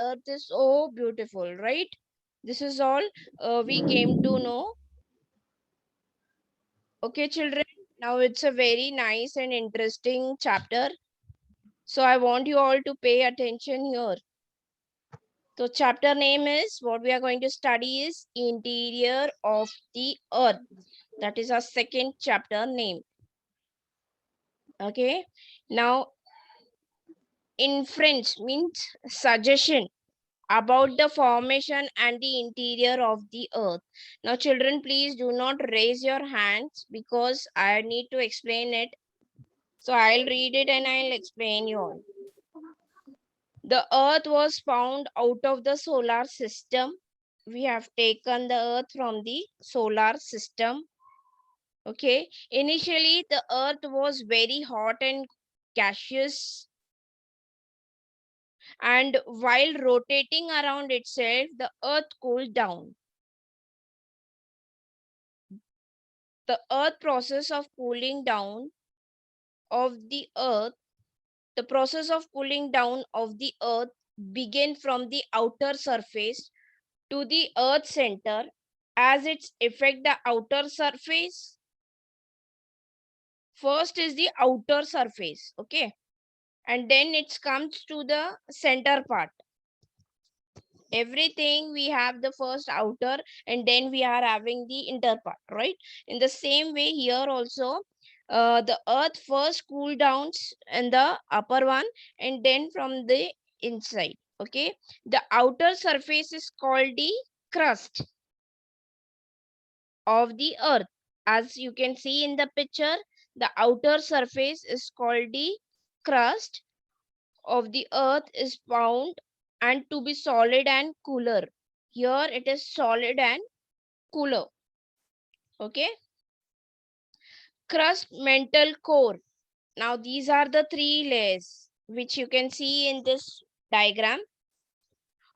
earth is so beautiful, right? This is all we came to know. Okay, children. Now it's a very nice and interesting chapter. So I want you all to pay attention here. So chapter name is, what we are going to study is interior of the earth. That is our second chapter name. Okay. Now inference means suggestion about the formation and the interior of the earth. Now children, please do not raise your hands because I need to explain it. So I'll read it and I'll explain you all. The earth was found out of the solar system. We have taken the earth from the solar system. Okay. Initially, the earth was very hot and gaseous. And while rotating around itself, the earth cooled down. The earth process of cooling down of the earth, the process of cooling down of the earth began from the outer surface to the earth center. As its affect the outer surface, first is the outer surface, okay, and then it comes to the center part. Everything we have the first outer and then we are having the inner part, right? In the same way here also, the earth first cool downs in the upper one and then from the inside, okay. The outer surface is called the crust of the earth. As you can see in the picture, the outer surface is called the crust of the earth is found and to be solid and cooler. Here it is solid and cooler. Okay. Crust, mantle, core. Now these are the three layers which you can see in this diagram.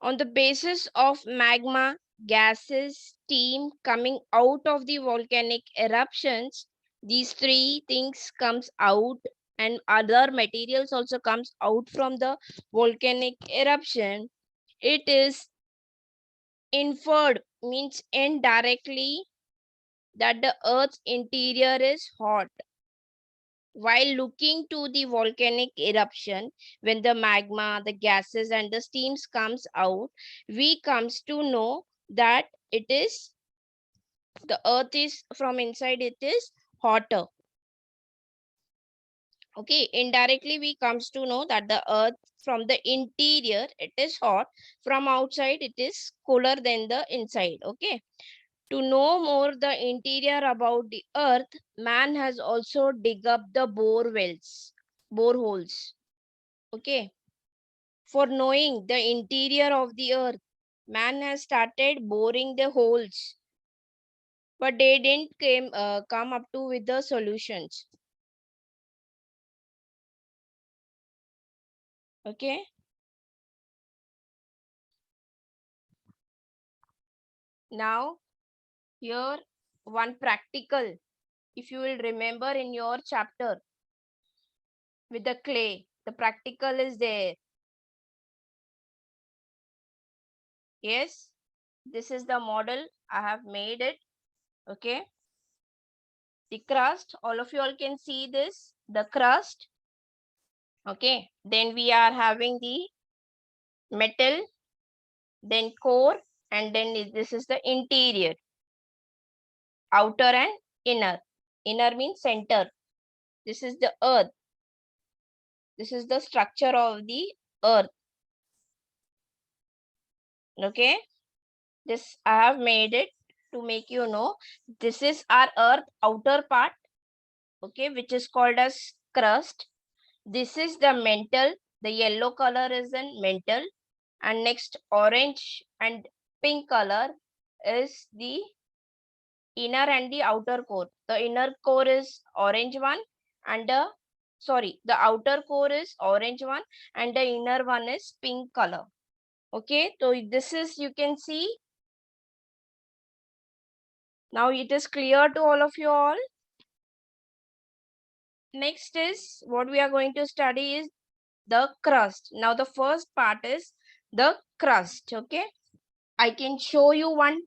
On the basis of magma, gases, steam coming out of the volcanic eruptions, these three things comes out and other materials also comes out from the volcanic eruption. It is inferred, means indirectly, that the earth's interior is hot. While looking to the volcanic eruption, when the magma, the gases and the steams comes out, we comes to know that it is, the earth is from inside, it is hotter. Okay, indirectly we comes to know that the earth from the interior, it is hot. From outside, it is cooler than the inside. Okay. To know more the interior about the earth, man has also dig up the boreholes. Okay. For knowing the interior of the earth, man has started boring the holes, but they didn't come up to with the solutions. Okay. Now here one practical, if you will remember in your chapter with the clay, the practical is there. Yes, this is the model. I have made it. Okay. The crust, all of you all can see this, the crust. Okay. Then we are having the metal, then core, and then this is the interior, outer and inner. Inner means center. This is the earth. This is the structure of the earth. Okay. This I have made it to make you know. This is our earth outer part. Okay, which is called as crust. This is the mantle. The yellow color is in mantle. And next orange and pink color is the inner and the outer core. The inner core is orange one and the outer core is orange one and the inner one is pink color. Okay, so this is, you can see. Now it is clear to all of you all. Next is what we are going to study is the crust. Now the first part is the crust. Okay, I can show you one.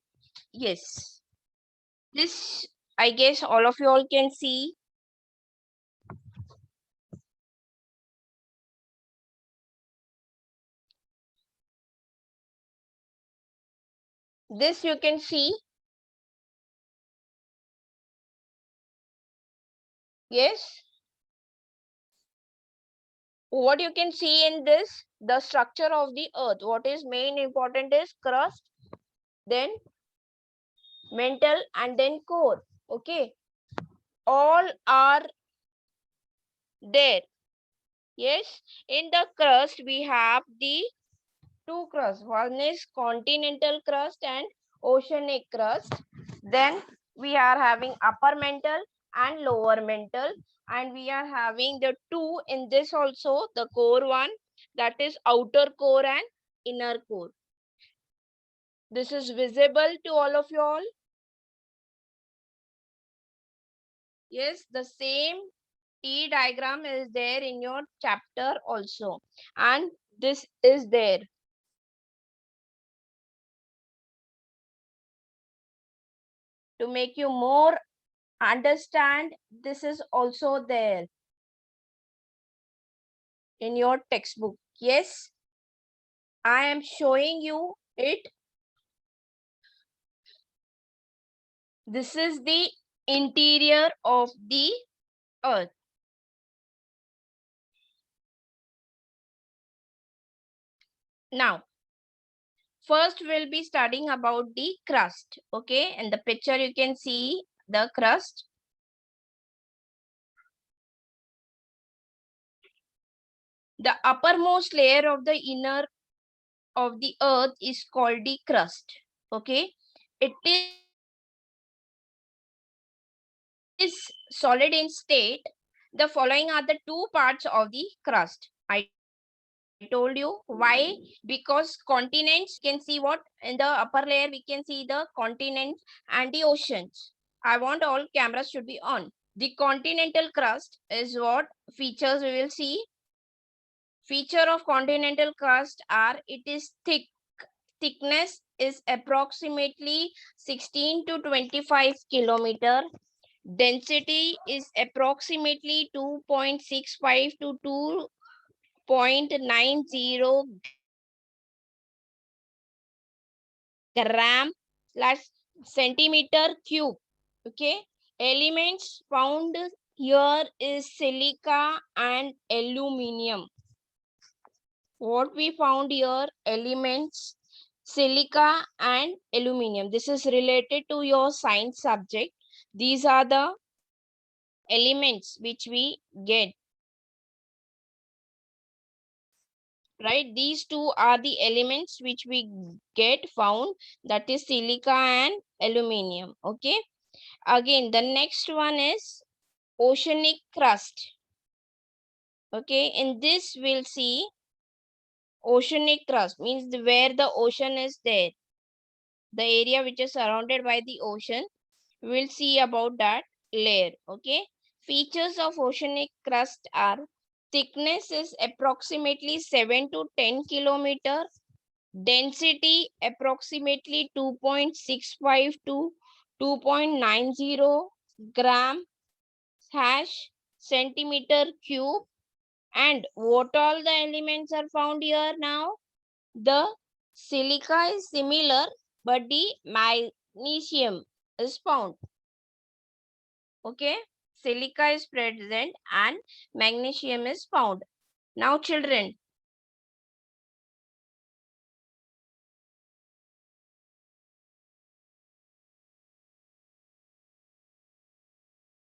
Yes, this I guess all of you all can see. This you can see. Yes, what you can see in this, the structure of the earth. What is main important is crust, then mantle, and then core. Okay, all are there. Yes, in the crust we have the two crusts. One is continental crust and oceanic crust. Then we are having upper mantle and lower mantle, and we are having the two in this also, the core one, that is outer core and inner core. This is visible to all of you all. Yes, the same T diagram is there in your chapter also, and this is there. To make you more understand, this is also there in your textbook. Yes, I am showing you it. This is the interior of the earth. Now, first we'll be studying about the crust. Okay, in the picture you can see the crust. The uppermost layer of the inner of the earth is called the crust. Okay, it is solid in state. The following are the two parts of the crust. I told you why, because continents, can see what in the upper layer we can see the continents and the oceans. I want all cameras should be on. The continental crust is what features we will see. Feature of continental crust are it is thick. Thickness is approximately 16 to 25 kilometer. Density is approximately 2.65 to 2.90 gram slash centimeter cube. Okay, elements found here is silica and aluminum. What we found here, elements silica and aluminum. This is related to your science subject. These are the elements which we get. Right, these two are the elements which we get found, that is silica and aluminum. Okay, again the next one is oceanic crust. Okay, in this we'll see oceanic crust means where the ocean is there, the area which is surrounded by the ocean. We'll see about that layer. Okay, features of oceanic crust are thickness is approximately 7 to 10 kilometer. Density approximately 2.65 to 2.90 gram hash centimeter cube. And what all the elements are found here now? The silica is similar, but the magnesium is found. Okay, silica is present and magnesium is found. Now children,